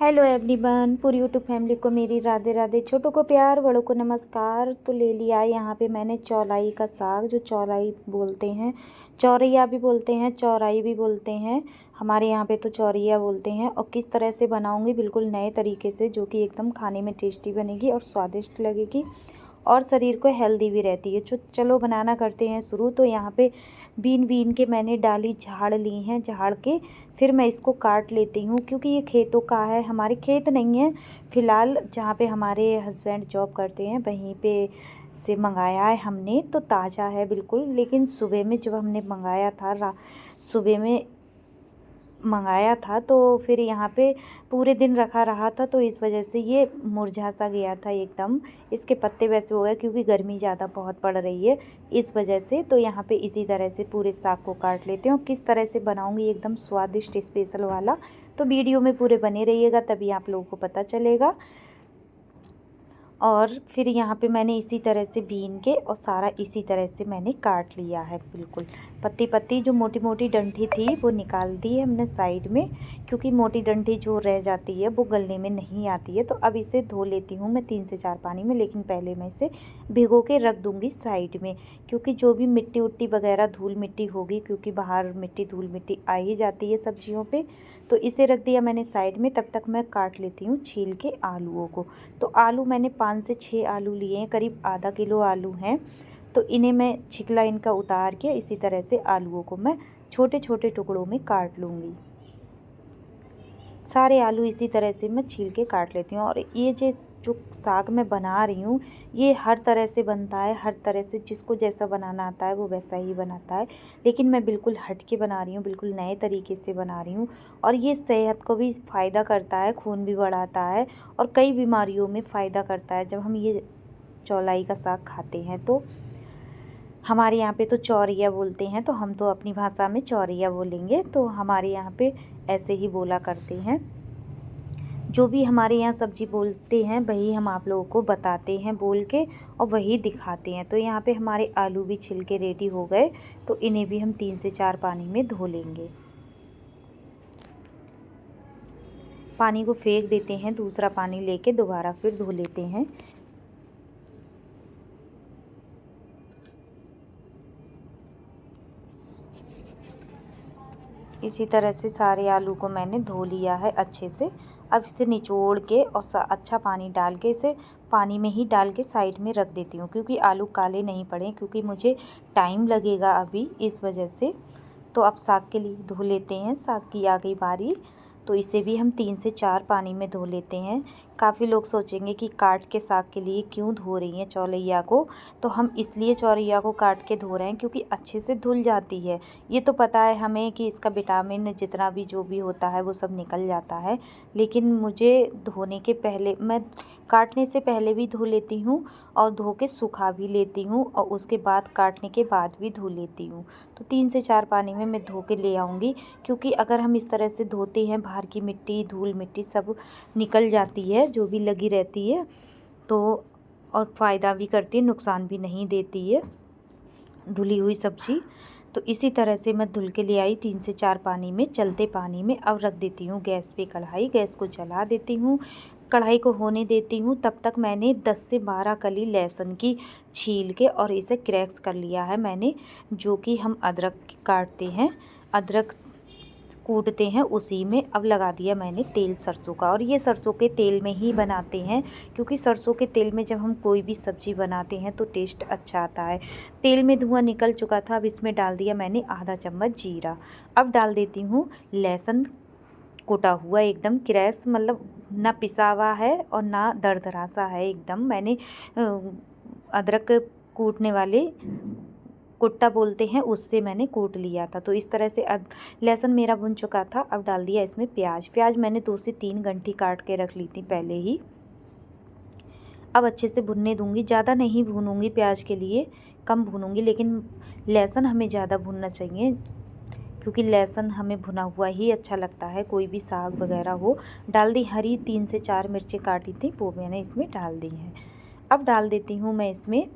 Hello everyone, पूरी YouTube family को मेरी राधे राधे। छोटों को प्यार, बड़ों को नमस्कार। तो ले लिया है यहाँ पे मैंने चौलाई का साग, जो चौलाई बोलते हैं, चौरैया भी बोलते हैं, चौराई भी बोलते हैं। हमारे यहाँ पे तो चौरैया बोलते हैं। और किस तरह से बनाऊँगी बिल्कुल नए तरीके से, जो कि एकदम खाने में टेस्टी बनेगी और स्वादिष्ट लगेगी और शरीर को हेल्दी भी रहती है। चलो बनाना करते हैं शुरू। तो यहाँ पे बीन बीन के मैंने डाली झाड़ ली हैं, झाड़ के फिर मैं इसको काट लेती हूँ, क्योंकि ये खेतों का है। हमारे खेत नहीं है फ़िलहाल, जहाँ पे हमारे हस्बैंड जॉब करते हैं वहीं पे से मंगाया है हमने। तो ताज़ा है बिल्कुल, लेकिन सुबह में जब हमने मंगाया था, सुबह में मंगाया था, तो फिर यहाँ पे पूरे दिन रखा रहा था, तो इस वजह से ये मुरझा सा गया था एकदम। इसके पत्ते वैसे हो गए, क्योंकि गर्मी ज़्यादा बहुत पड़ रही है इस वजह से। तो यहाँ पे इसी तरह से पूरे साग को काट लेते हैं। और किस तरह से बनाऊँगी एकदम स्वादिष्ट स्पेशल वाला, तो वीडियो में पूरे बने रहिएगा, तभी आप लोगों को पता चलेगा। और फिर यहाँ पे मैंने इसी तरह से बीन के और सारा इसी तरह से मैंने काट लिया है बिल्कुल। पत्ती पत्ती जो मोटी मोटी डंठी थी वो निकाल दी है हमने साइड में, क्योंकि मोटी डंठी जो रह जाती है वो गलने में नहीं आती है। तो अब इसे धो लेती हूँ मैं 3 से 4 पानी में, लेकिन पहले मैं इसे भिगो के रख दूँगी साइड में, क्योंकि जो भी मिट्टी उट्टी वगैरह धूल मिट्टी होगी, क्योंकि बाहर मिट्टी धूल मिट्टी आ ही जाती है सब्जियों पे। तो इसे रख दिया मैंने साइड में। तब तक मैं काट लेती हूँ छील के आलूओं को। तो आलू मैंने 5 से 6 आलू लिए हैं, करीब आधा किलो आलू हैं। तो इन्हें मैं छिकला इनका उतार के इसी तरह से आलूओं को मैं छोटे छोटे टुकड़ों में काट लूँगी। सारे आलू इसी तरह से मैं छील के काट लेती हूँ। और ये जो साग मैं बना रही हूँ, ये हर तरह से बनता है, हर तरह से जिसको जैसा बनाना आता है वो वैसा ही बनाता है। लेकिन मैं बिल्कुल हट के बना रही हूँ, बिल्कुल नए तरीके से बना रही हूँ। और ये सेहत को भी फ़ायदा करता है, खून भी बढ़ाता है और कई बीमारियों में फ़ायदा करता है। जब हम ये चौलाई का साग खाते हैं, तो हमारे यहाँ पे तो चौरैया बोलते हैं, तो हम तो अपनी भाषा में चौरैया बोलेंगे। तो हमारे यहाँ पे ऐसे ही बोला करते हैं। जो भी हमारे यहाँ सब्जी बोलते हैं वही हम आप लोगों को बताते हैं बोल के, और वही दिखाते हैं। तो यहाँ पे हमारे आलू भी छिल के रेडी हो गए, तो इन्हें भी हम 3 से 4 पानी में धो लेंगे। पानी को फेंक देते हैं, दूसरा पानी लेके दोबारा फिर धो लेते हैं। इसी तरह से सारे आलू को मैंने धो लिया है अच्छे से। अब इसे निचोड़ के और अच्छा पानी डाल के इसे पानी में ही डाल के साइड में रख देती हूँ, क्योंकि आलू काले नहीं पड़े, क्योंकि मुझे टाइम लगेगा अभी इस वजह से। तो अब साग के लिए धो लेते हैं, साग की आ गई बारी। तो इसे भी हम 3 से 4 पानी में धो लेते हैं। काफ़ी लोग सोचेंगे कि काट के साग के लिए क्यों धो रही हैं चौरैया को। तो हम इसलिए चौरैया को काट के धो रहे हैं, क्योंकि अच्छे से धुल जाती है। ये तो पता है हमें कि इसका विटामिन जितना भी जो भी होता है वो सब निकल जाता है। लेकिन मुझे धोने के पहले, मैं काटने से पहले भी धो लेती हूँ और धो के सुखा भी लेती हूँ, और उसके बाद काटने के बाद भी धो लेती हूँ। तो 3 से 4 पानी में मैं धो के ले आऊँगी, क्योंकि अगर हम इस तरह से धोते हैं, बाहर की मिट्टी धूल मिट्टी सब निकल जाती है, जो भी लगी रहती है। तो और फ़ायदा भी करती है, नुकसान भी नहीं देती है धुली हुई सब्ज़ी। तो इसी तरह से मैं धुल के ले आई 3 से 4 पानी में, चलते पानी में। अब रख देती हूँ गैस पे कढ़ाई, गैस को जला देती हूँ, कढ़ाई को होने देती हूँ। तब तक मैंने 10 से 12 कली लहसुन की छील के और इसे क्रैक्स कर लिया है मैंने, जो कि हम अदरक काटते हैं, अदरक कूटते हैं उसी में। अब लगा दिया मैंने तेल सरसों का, और ये सरसों के तेल में ही बनाते हैं, क्योंकि सरसों के तेल में जब हम कोई भी सब्ज़ी बनाते हैं तो टेस्ट अच्छा आता है। तेल में धुआं निकल चुका था। अब इसमें डाल दिया मैंने आधा चम्मच जीरा। अब डाल देती हूँ लहसुन कुटा हुआ, एकदम क्रैश, मतलब ना पिसा हुआ है और ना दरदरा सा है एकदम। मैंने अदरक कूटने वाले कुट्टा बोलते हैं, उससे मैंने कूट लिया था। तो इस तरह से लहसुन मेरा भुन चुका था। अब डाल दिया इसमें प्याज। प्याज मैंने 2 से 3 गंठी काट के रख ली थी पहले ही। अब अच्छे से भुनने दूंगी, ज़्यादा नहीं भूनूंगी प्याज के लिए, कम भूनूंगी। लेकिन लहसुन हमें ज़्यादा भुनना चाहिए, क्योंकि लहसुन हमें भुना हुआ ही अच्छा लगता है, कोई भी साग वगैरह हो। डाल दी हरी 3 से 4 मिर्चें काटी थी, वो मैंने इसमें डाल दी हैं। अब डाल देती हूँ मैं इसमें,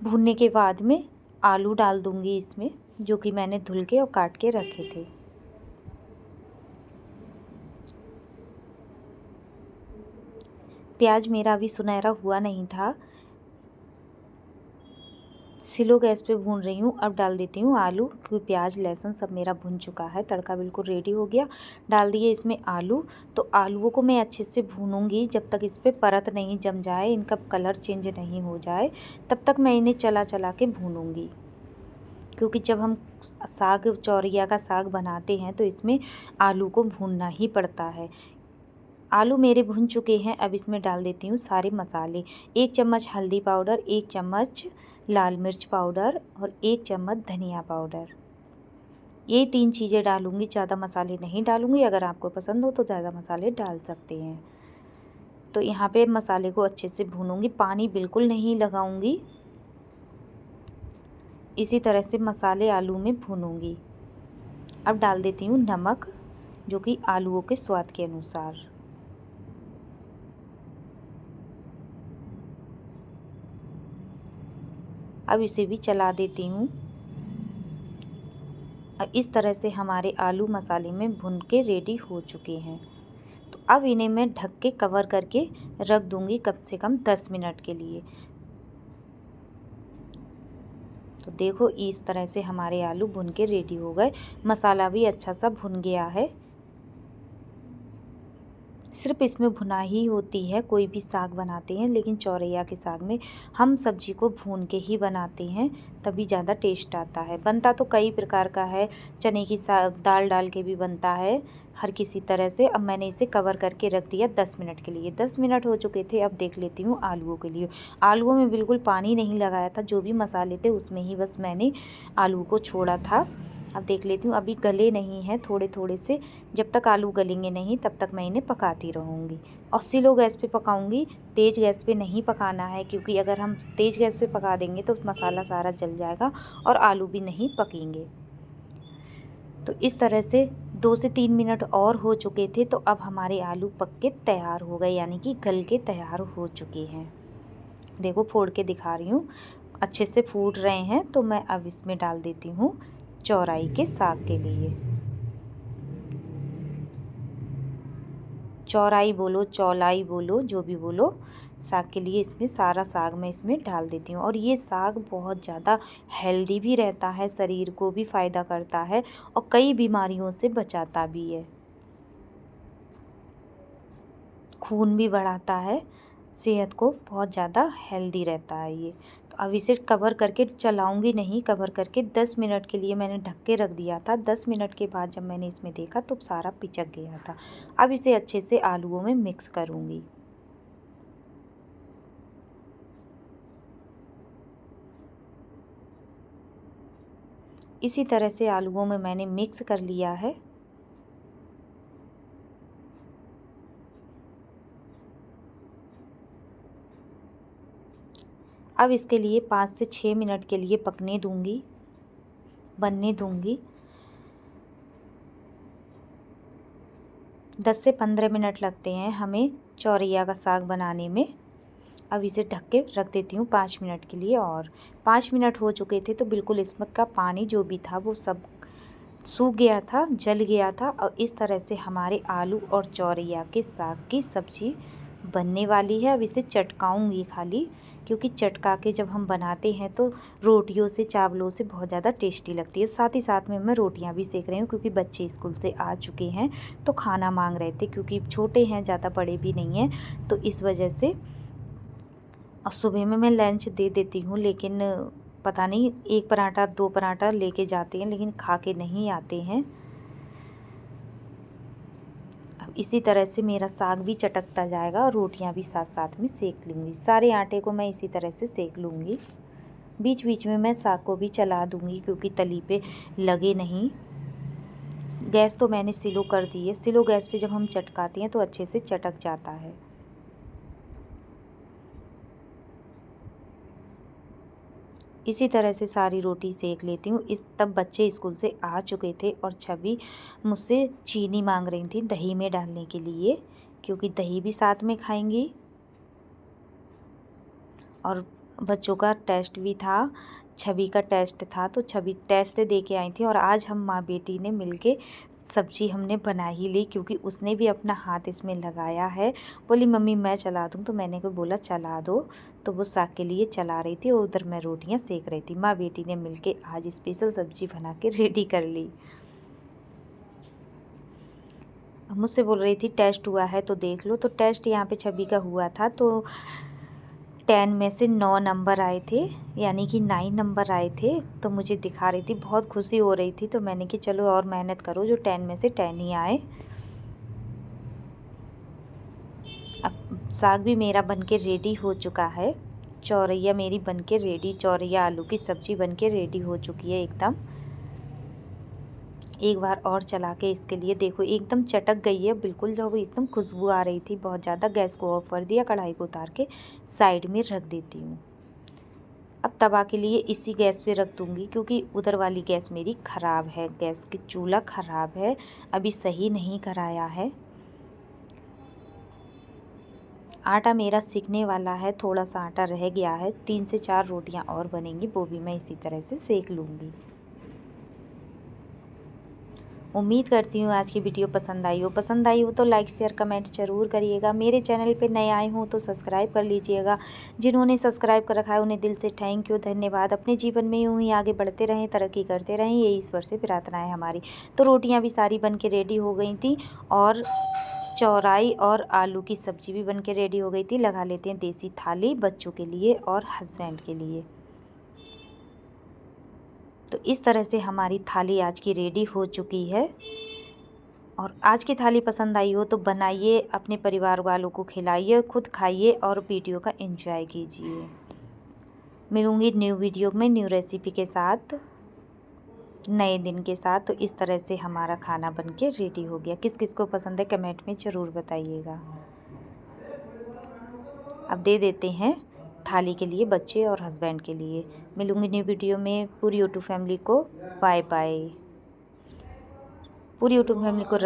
भुनने के बाद में आलू डाल दूँगी इसमें, जो कि मैंने धुल के और काट के रखे थे। प्याज मेरा अभी सुनहरा हुआ नहीं था, स्लो गैस पे भून रही हूँ। अब डाल देती हूँ आलू, क्योंकि प्याज लहसुन सब मेरा भुन चुका है, तड़का बिल्कुल रेडी हो गया। डाल दिए इसमें आलू। तो आलूओं को मैं अच्छे से भूनूंगी जब तक इस पर परत नहीं जम जाए, इनका कलर चेंज नहीं हो जाए, तब तक मैं इन्हें चला चला के भूनूंगी। क्योंकि जब हम साग चौरिया का साग बनाते हैं तो इसमें आलू को भूनना ही पड़ता है। आलू मेरे भुन चुके हैं। अब इसमें डाल देती हूँ सारे मसाले। 1 चम्मच हल्दी पाउडर, 1 चम्मच लाल मिर्च पाउडर और 1 चम्मच धनिया पाउडर। ये 3 चीज़ें डालूँगी, ज़्यादा मसाले नहीं डालूँगी। अगर आपको पसंद हो तो ज़्यादा मसाले डाल सकते हैं। तो यहाँ पे मसाले को अच्छे से भूनूँगी, पानी बिल्कुल नहीं लगाऊँगी। इसी तरह से मसाले आलू में भूनूँगी। अब डाल देती हूँ नमक, जो कि आलूओं के स्वाद के अनुसार। अब इसे भी चला देती हूँ। अब इस तरह से हमारे आलू मसाले में भुन के रेडी हो चुके हैं। तो अब इन्हें मैं ढक के कवर करके रख दूँगी कम से कम 10 मिनट के लिए। तो देखो इस तरह से हमारे आलू भुन के रेडी हो गए। मसाला भी अच्छा सा भुन गया है। सिर्फ इसमें भुनाई होती है, कोई भी साग बनाते हैं, लेकिन चौरैया के साग में हम सब्जी को भून के ही बनाते हैं, तभी ज़्यादा टेस्ट आता है। बनता तो कई प्रकार का है, चने की दाल डाल के भी बनता है, हर किसी तरह से। अब मैंने इसे कवर करके रख दिया 10 मिनट के लिए। 10 मिनट हो चुके थे। अब देख लेती हूँ आलूओं के लिए। आलूओं में बिल्कुल पानी नहीं लगाया था, जो भी मसाले थे उसमें ही बस मैंने आलू को छोड़ा था। अब देख लेती हूँ, अभी गले नहीं हैं, थोड़े थोड़े से। जब तक आलू गलेंगे नहीं तब तक मैं इन्हें पकाती रहूँगी। और स्लो गैस पे पकाऊँगी, तेज़ गैस पे नहीं पकाना है, क्योंकि अगर हम तेज़ गैस पे पका देंगे तो मसाला सारा जल जाएगा और आलू भी नहीं पकेंगे। तो इस तरह से 2 से 3 मिनट और हो चुके थे। तो अब हमारे आलू पक के तैयार हो गए, यानी कि गल के तैयार हो चुके हैं। देखो फोड़ के दिखा रही हूँ, अच्छे से फूट रहे हैं। तो मैं अब इसमें डाल देती हूँ चौराई के साग के लिए। चौराई बोलो, चौलाई बोलो, जो भी बोलो, साग के लिए इसमें सारा साग मैं इसमें डाल देती हूँ। और ये साग बहुत ज़्यादा हेल्दी भी रहता है, शरीर को भी फ़ायदा करता है और कई बीमारियों से बचाता भी है, खून भी बढ़ाता है, सेहत को बहुत ज़्यादा हेल्दी रहता है ये। तो अब इसे कवर करके चलाऊंगी नहीं, कवर करके 10 मिनट के लिए मैंने ढक के रख दिया था। 10 मिनट के बाद जब मैंने इसमें देखा तो सारा पिचक गया था। अब इसे अच्छे से आलूओं में मिक्स करूंगी। इसी तरह से आलूओं में मैंने मिक्स कर लिया है। अब इसके लिए 5 से 6 मिनट के लिए पकने दूंगी, बनने दूंगी। 10 से 15 मिनट लगते हैं हमें चौरैया का साग बनाने में। अब इसे ढक के रख देती हूँ 5 मिनट के लिए। और 5 मिनट हो चुके थे तो बिल्कुल इसमें का पानी जो भी था वो सब सूख गया था, जल गया था। और इस तरह से हमारे आलू और चौरैया के साग की सब्ज़ी बनने वाली है। अब इसे चटकाऊँगी खाली, क्योंकि चटका के जब हम बनाते हैं तो रोटियों से, चावलों से बहुत ज़्यादा टेस्टी लगती है। साथ ही साथ में मैं रोटियां भी सेक रही हूँ, क्योंकि बच्चे स्कूल से आ चुके हैं तो खाना मांग रहे थे, क्योंकि छोटे हैं, ज़्यादा बड़े भी नहीं हैं, तो इस वजह से। और सुबह में मैं लंच दे देती हूँ, लेकिन पता नहीं 1 पराठा 2 पराठा लेके जाते हैं, लेकिन खा के नहीं आते हैं। अब इसी तरह से मेरा साग भी चटकता जाएगा और रोटियां भी साथ साथ में सेक लूँगी। सारे आटे को मैं इसी तरह से सेक लूँगी। बीच बीच में मैं साग को भी चला दूँगी, क्योंकि तली पे लगे नहीं। गैस तो मैंने स्लो कर दी है। स्लो गैस पे जब हम चटकाते हैं तो अच्छे से चटक जाता है। इसी तरह से सारी रोटी सेक लेती हूँ। तब बच्चे स्कूल से आ चुके थे और छवि मुझसे चीनी मांग रही थी दही में डालने के लिए, क्योंकि दही भी साथ में खाएंगी। और बच्चों का टेस्ट भी था, छवि का टेस्ट था, तो छवि टेस्ट दे के आई थी। और आज हम माँ बेटी ने मिलके सब्जी हमने बना ही ली, क्योंकि उसने भी अपना हाथ इसमें लगाया है। बोली मम्मी मैं चला दूँ, तो मैंने को बोला चला दो। तो वो साग के लिए चला रही थी और उधर मैं रोटियां सेक रही थी। माँ बेटी ने मिलके आज स्पेशल सब्जी बना के रेडी कर ली। मुझसे बोल रही थी टेस्ट हुआ है तो देख लो। तो टेस्ट यहाँ पे छवि का हुआ था, तो 10 में से 9 नंबर आए थे, यानी कि 9 नंबर आए थे। तो मुझे दिखा रही थी, बहुत खुशी हो रही थी। तो मैंने कि चलो और मेहनत करो, जो 10 में से 10 ही आए। अब साग भी मेरा बनके रेडी हो चुका है। चौरैया मेरी बनके रेडी, चौरैया आलू की सब्ज़ी बनके रेडी हो चुकी है एकदम। एक बार और चला के इसके लिए देखो, एकदम चटक गई है बिल्कुल। जब एकदम खुशबू आ रही थी बहुत ज़्यादा। गैस को ऑफ कर दिया, कढ़ाई को उतार के साइड में रख देती हूँ। अब तवा के लिए इसी गैस पे रख दूँगी, क्योंकि उधर वाली गैस मेरी ख़राब है। गैस की चूल्हा ख़राब है, अभी सही नहीं कराया है। आटा मेरा सिकने वाला है, थोड़ा सा आटा रह गया है। 3 से 4 रोटियां और बनेंगी, वो भी मैं इसी तरह से सेक लूँगी। उम्मीद करती हूँ आज की वीडियो पसंद आई हो। पसंद आई हो तो लाइक शेयर कमेंट ज़रूर करिएगा। मेरे चैनल पे नए आए हों तो सब्सक्राइब कर लीजिएगा। जिन्होंने सब्सक्राइब कर रखा है उन्हें दिल से थैंक यू, धन्यवाद। अपने जीवन में यूँ ही आगे बढ़ते रहें, तरक्की करते रहें, यही ईश्वर से प्रार्थना है हमारी। तो रोटियाँ भी सारी बन के रेडी हो गई थी, और चौराई और आलू की सब्ज़ी भी बन के रेडी हो गई थी। लगा लेते हैं देसी थाली बच्चों के लिए और हस्बैंड के लिए। तो इस तरह से हमारी थाली आज की रेडी हो चुकी है। और आज की थाली पसंद आई हो तो बनाइए, अपने परिवार वालों को खिलाइए, खुद खाइए और वीडियो का एंजॉय कीजिए। मिलूँगी न्यू वीडियो में न्यू रेसिपी के साथ, नए दिन के साथ। तो इस तरह से हमारा खाना बनके रेडी हो गया। किस किस को पसंद है कमेंट में ज़रूर बताइएगा। अब दे देते हैं थाली के लिए बच्चे और हस्बैंड के लिए। मिलूँगी न्यू वीडियो में। पूरी यूट्यूब फैमिली को बाय बाय। पूरी यूट्यूब फैमिली को